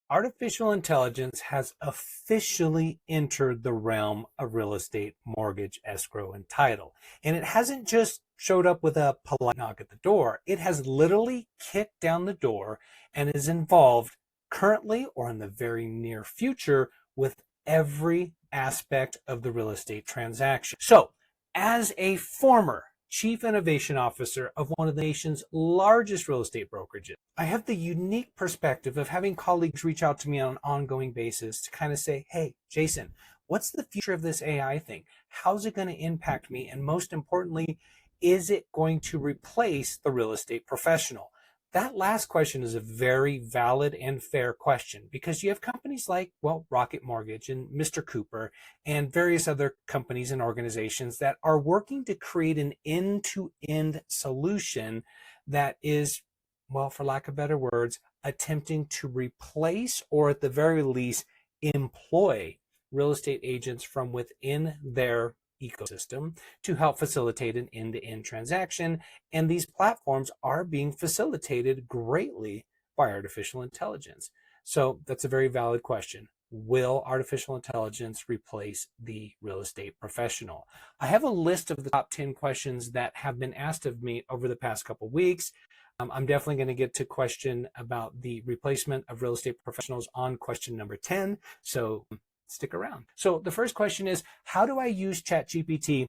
Artificial intelligence has officially entered the realm of real estate, mortgage, escrow, and title. And it hasn't just showed up with a polite knock at the door. It has literally kicked down the door and is involved currently or in the very near future with every aspect of the real estate transaction. So, as a former Chief Innovation Officer of one of the nation's largest real estate brokerages, I have the unique perspective of having colleagues reach out to me on an ongoing basis to kind of say, hey, Jason, what's the future of this AI thing? How's it going to impact me? And most importantly, is it going to replace the real estate professional? That last question is a very valid and fair question because you have companies like, well, Rocket Mortgage and Mr. Cooper and various other companies and organizations that are working to create an end-to-end solution that is, well, for lack of better words, attempting to replace or at the very least employ real estate agents from within their ecosystem to help facilitate an end-to-end transaction. And these platforms are being facilitated greatly by artificial intelligence. So that's a very valid question. Will artificial intelligence replace the real estate professional? I have a list of the top 10 questions that have been asked of me over the past couple of weeks. I'm definitely going to get to question about the replacement of real estate professionals on question number 10. So stick around. So the first question is, how do I use ChatGPT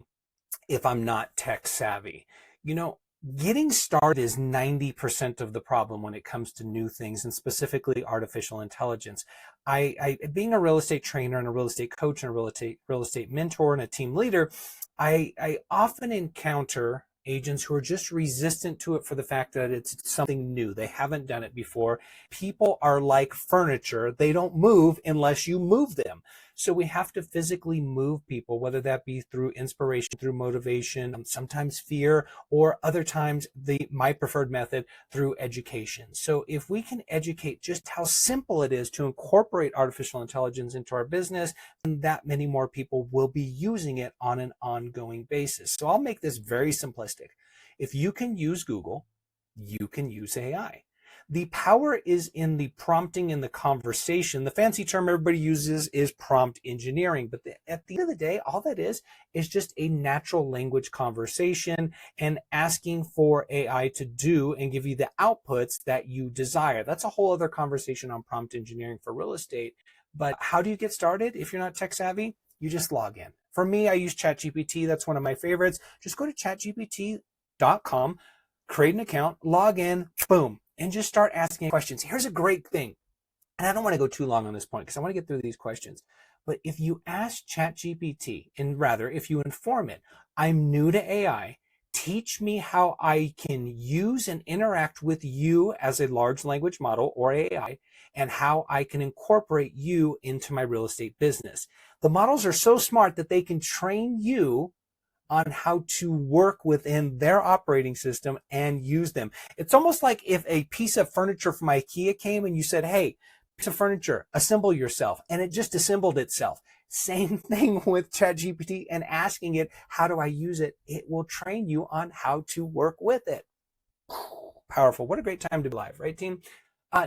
if I'm not tech savvy? You know, getting started is 90% of the problem when it comes to new things and specifically artificial intelligence. Being a real estate trainer and a real estate coach and a real estate mentor and a team leader, I often encounter agents who are just resistant to it for the fact that it's something new. They haven't done it before. People are like furniture. They don't move unless you move them. So we have to physically move people, whether that be through inspiration, through motivation, sometimes fear, or other times my preferred method through education. So if we can educate just how simple it is to incorporate artificial intelligence into our business, then that many more people will be using it on an ongoing basis. So I'll make this very simplistic. If you can use Google, you can use AI. The power is in the prompting and the conversation. The fancy term everybody uses is prompt engineering, but at the end of the day, all that is just a natural language conversation and asking for AI to do and give you the outputs that you desire. That's a whole other conversation on prompt engineering for real estate. But how do you get started if you're not tech savvy? You just log in. For me, I use ChatGPT. That's one of my favorites. Just go to chatgpt.com, create an account, log in, boom, and just start asking questions. Here's a great thing. And I don't want to go too long on this point because I want to get through these questions. But if you ask ChatGPT, and rather, if you inform it, I'm new to AI, teach me how I can use and interact with you as a large language model or AI, and how I can incorporate you into my real estate business. The models are so smart that they can train you on how to work within their operating system and use them. It's almost like if a piece of furniture from IKEA came and you said, hey, piece of furniture, assemble yourself, and it just assembled itself. Same thing with ChatGPT and asking it, how do I use it? It will train you on how to work with it. Powerful. What a great time to be alive, right, team?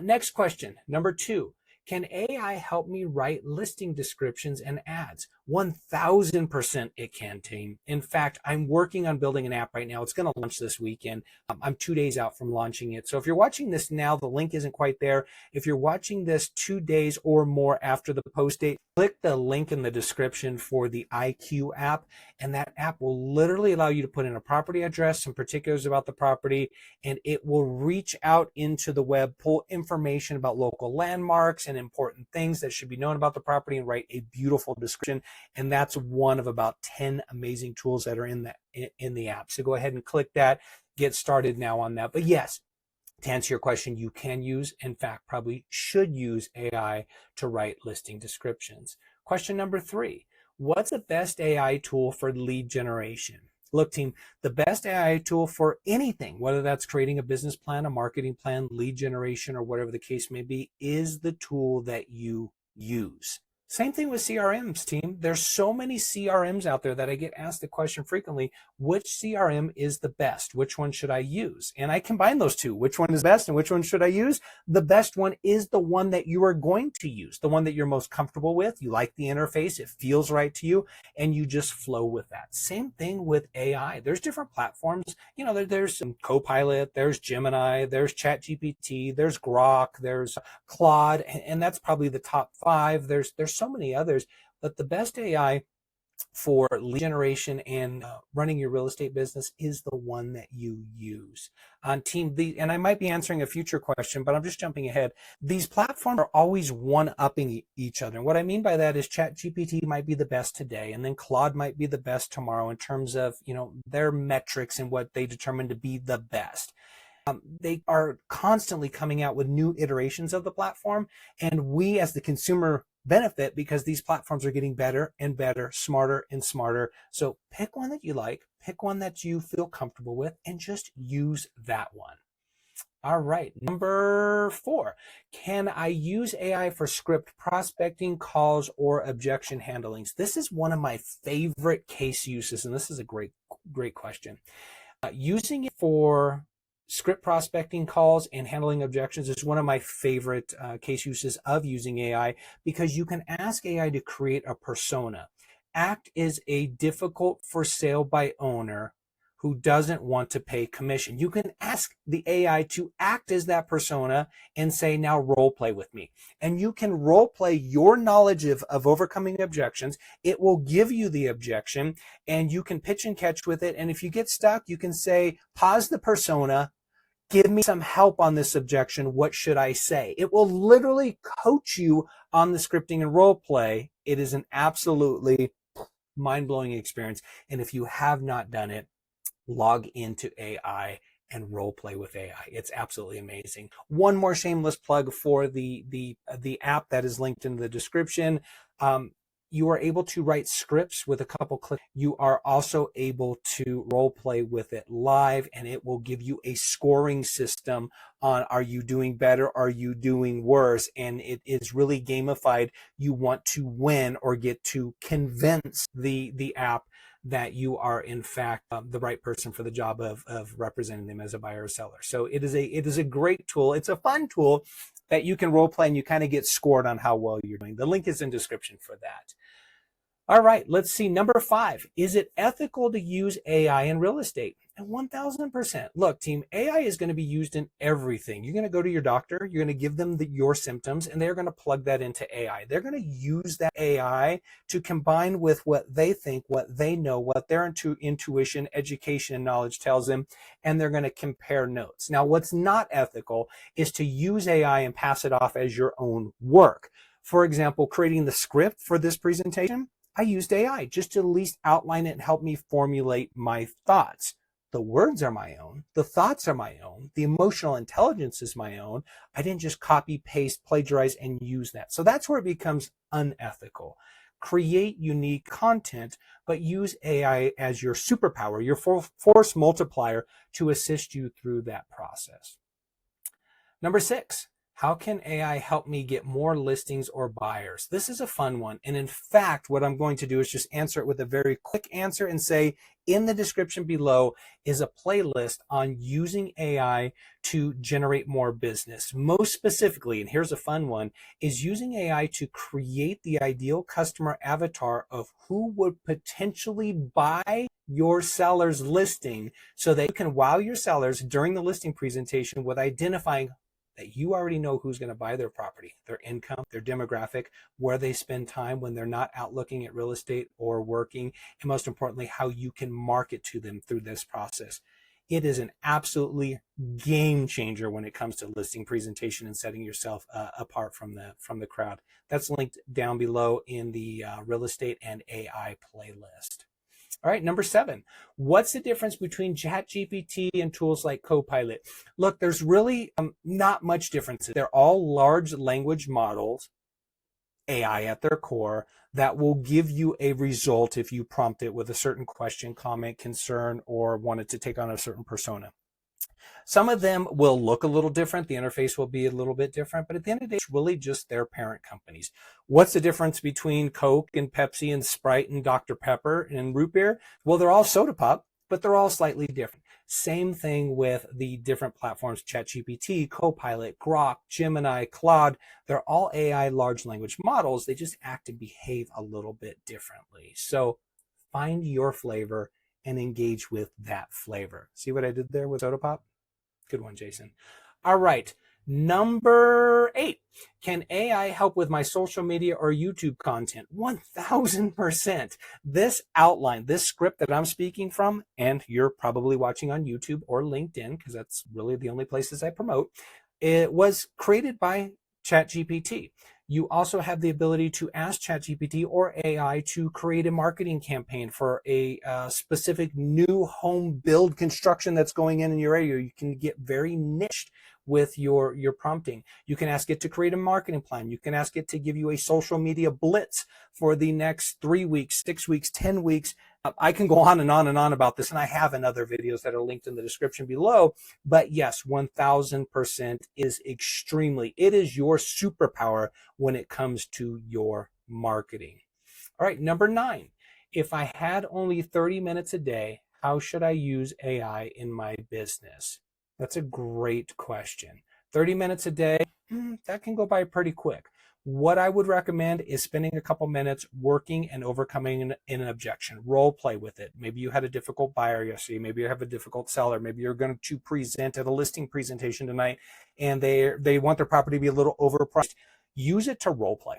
Next question, number 2. Can AI help me write listing descriptions and ads? 1000% it can, team. In fact, I'm working on building an app right now. It's going to launch this weekend. I'm 2 days out from launching it. So if you're watching this now, the link isn't quite there. If you're watching this 2 days or more after the post date, click the link in the description for the IQ app. And that app will literally allow you to put in a property address, some particulars about the property, and it will reach out into the web, pull information about local landmarks and important things that should be known about the property, and write a beautiful description. And that's one of about 10 amazing tools that are in the app. So go ahead and click that, get started now on that. But yes, to answer your question, you can use, in fact, probably should use AI to write listing descriptions. Question number 3, what's the best AI tool for lead generation? Look, team, the best AI tool for anything, whether that's creating a business plan, a marketing plan, lead generation, or whatever the case may be, is the tool that you use. Same thing with CRMs, team. There's so many CRMs out there that I get asked the question frequently, which CRM is the best? Which one should I use? And I combine those two. Which one is best and which one should I use? The best one is the one that you are going to use, the one that you're most comfortable with. You like the interface, it feels right to you, and you just flow with that. Same thing with AI. There's different platforms. There's some Copilot, there's Gemini, there's ChatGPT, there's Grok, there's Claude, and that's probably the top five. There's so many others, but the best AI for lead generation and running your real estate business is the one that you use. On team, and I might be answering a future question, but I'm just jumping ahead. These platforms are always one-upping each other. And what I mean by that is ChatGPT might be the best today, and then Claude might be the best tomorrow in terms of their metrics and what they determine to be the best. They are constantly coming out with new iterations of the platform, and we as the consumer benefit because these platforms are getting better and better, smarter and smarter. So pick one that you like, pick one that you feel comfortable with, and just use that one. All right, number 4, can I use AI for script prospecting, calls, or objection handlings? This is one of my favorite case uses, and this is a great question. Using it for script prospecting, calls, and handling objections is one of my favorite case uses of using AI, because you can ask AI to create a persona. Act is a difficult for sale by owner who doesn't want to pay commission. You can ask the AI to act as that persona and say, now role play with me. And you can role play your knowledge of overcoming objections. It will give you the objection and you can pitch and catch with it. And if you get stuck, you can say, pause the persona, give me some help on this objection. What should I say? It will literally coach you on the scripting and role play. It is an absolutely mind-blowing experience. And if you have not done it, log into AI and role play with AI. It's absolutely amazing. One more shameless plug for the app that is linked in the description. You are able to write scripts with a couple clicks. You are also able to role play with it live, and it will give you a scoring system on, are you doing better? Are you doing worse? And it is really gamified. You want to win or get to convince the app that you are in fact the right person for the job of representing them as a buyer or seller. So it is a great tool. It's a fun tool that you can role play and you kind of get scored on how well you're doing. The link is in description for that. All right, let's see. Number 5, is it ethical to use AI in real estate? And 1000%. Look, team, AI is going to be used in everything. You're going to go to your doctor, you're going to give them your symptoms, and they're going to plug that into AI. They're going to use that AI to combine with what they think, what they know, what their intuition, education, and knowledge tells them, and they're going to compare notes. Now, what's not ethical is to use AI and pass it off as your own work. For example, creating the script for this presentation, I used AI just to at least outline it and help me formulate my thoughts. The words are my own. The thoughts are my own. The emotional intelligence is my own. I didn't just copy, paste, plagiarize, and use that. So that's where it becomes unethical. Create unique content, but use AI as your superpower, your force multiplier to assist you through that process. Number 6. How can AI help me get more listings or buyers? This is a fun one. And in fact, what I'm going to do is just answer it with a very quick answer and say, in the description below is a playlist on using AI to generate more business. Most specifically, and here's a fun one, is using AI to create the ideal customer avatar of who would potentially buy your seller's listing so that you can wow your sellers during the listing presentation with identifying that you already know who's going to buy their property, their income, their demographic, where they spend time when they're not out looking at real estate or working, and most importantly, how you can market to them through this process. It is an absolutely game changer when it comes to listing presentation and setting yourself apart from the crowd. That's linked down below in the real estate and AI playlist. All right, number 7, what's the difference between ChatGPT and tools like Copilot? Look, there's really not much difference. They're all large language models, AI at their core, that will give you a result if you prompt it with a certain question, comment, concern, or wanted to take on a certain persona. Some of them will look a little different. The interface will be a little bit different, but at the end of the day, it's really just their parent companies. What's the difference between Coke and Pepsi and Sprite and Dr. Pepper and root beer? Well, they're all soda pop, but they're all slightly different. Same thing with the different platforms, ChatGPT, Copilot, Grok, Gemini, Claude. They're all AI large language models. They just act and behave a little bit differently. So find your flavor and engage with that flavor. See what I did there with soda pop? Good one, Jason. All right. Number 8. Can AI help with my social media or YouTube content? 1000%. This outline, this script that I'm speaking from, and you're probably watching on YouTube or LinkedIn, because that's really the only places I promote, it was created by ChatGPT. You also have the ability to ask ChatGPT or AI to create a marketing campaign for a specific new home build construction that's going in your area. You can get very niched with your prompting. You can ask it to create a marketing plan. You can ask it to give you a social media blitz for the next 3 weeks, 6 weeks, 10 weeks. I can go on and on and on about this, and I have in other videos that are linked in the description below. But yes, 1000% is extremely, it is your superpower when it comes to your marketing. All right, number 9. If I had only 30 minutes a day, how should I use AI in my business? That's a great question. 30 minutes a day, that can go by pretty quick. What I would recommend is spending a couple minutes working and overcoming an objection. Role play with it. Maybe you had a difficult buyer yesterday. Maybe you have a difficult seller. Maybe you're going to present at a listing presentation tonight and they want their property to be a little overpriced. Use it to role play.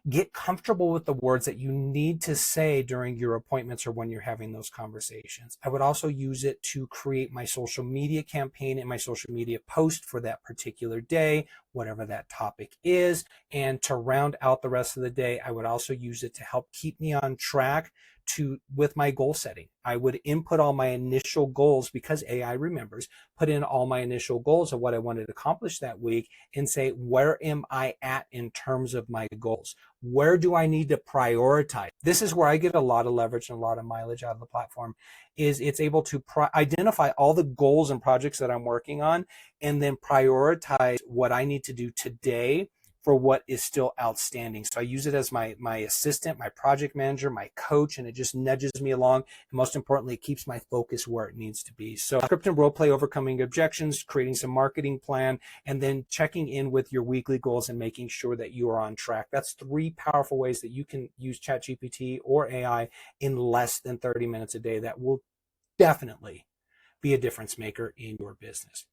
Get comfortable with the words that you need to say during your appointments or when you're having those conversations. I would also use it to create my social media campaign and my social media post for that particular day, whatever that topic is. And to round out the rest of the day, I would also use it to help keep me on track with my goal setting. I would input all my initial goals, because AI remembers, put in all my initial goals of what I wanted to accomplish that week and say, where am I at in terms of my goals? Where do I need to prioritize? This is where I get a lot of leverage and a lot of mileage out of the platform, is it's able to identify all the goals and projects that I'm working on and then prioritize what I need to do today for what is still outstanding. So I use it as my assistant, my project manager, my coach, and it just nudges me along. And most importantly, it keeps my focus where it needs to be. So script and role play, overcoming objections, creating some marketing plan, and then checking in with your weekly goals and making sure that you are on track. That's 3 powerful ways that you can use ChatGPT or AI in less than 30 minutes a day that will definitely be a difference maker in your business.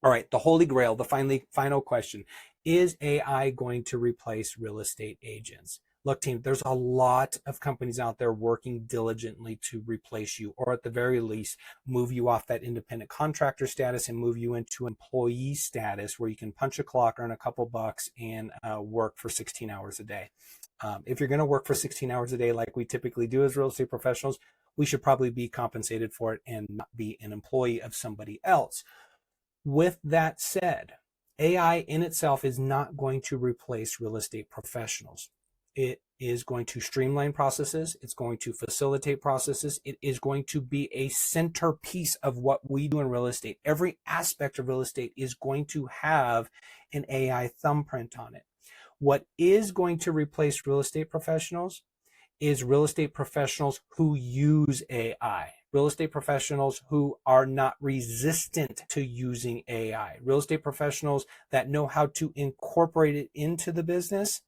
All right, the holy grail, the final question. Is AI going to replace real estate agents? Look, team, there's a lot of companies out there working diligently to replace you, or at the very least, move you off that independent contractor status and move you into employee status where you can punch a clock, earn a couple bucks, and work for 16 hours a day. If you're going to work for 16 hours a day like we typically do as real estate professionals, we should probably be compensated for it and not be an employee of somebody else. With that said, AI in itself is not going to replace real estate professionals. It is going to streamline processes. It's going to facilitate processes. It is going to be a centerpiece of what we do in real estate. Every aspect of real estate is going to have an AI thumbprint on it. What is going to replace real estate professionals is real estate professionals who use AI. Real estate professionals who are not resistant to using AI. Real estate professionals that know how to incorporate it into the business.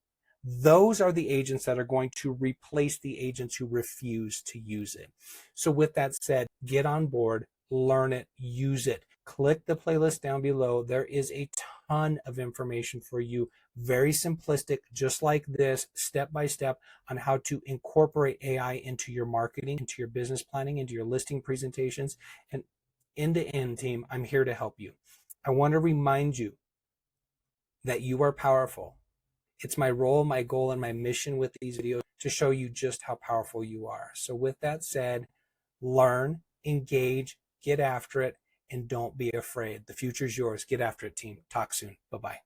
Those are the agents that are going to replace the agents who refuse to use it. So with that said, get on board, learn it, use it. Click the playlist down below. There is a ton of information for you. Very simplistic, just like this, step by step on how to incorporate AI into your marketing, into your business planning, into your listing presentations, and end to end, team. I'm here to help you. I want to remind you that you are powerful. It's my role, my goal, and my mission with these videos to show you just how powerful you are. So with that said, learn, engage, get after it, and don't be afraid. The future's yours. Get after it, team. Talk soon. Bye-bye.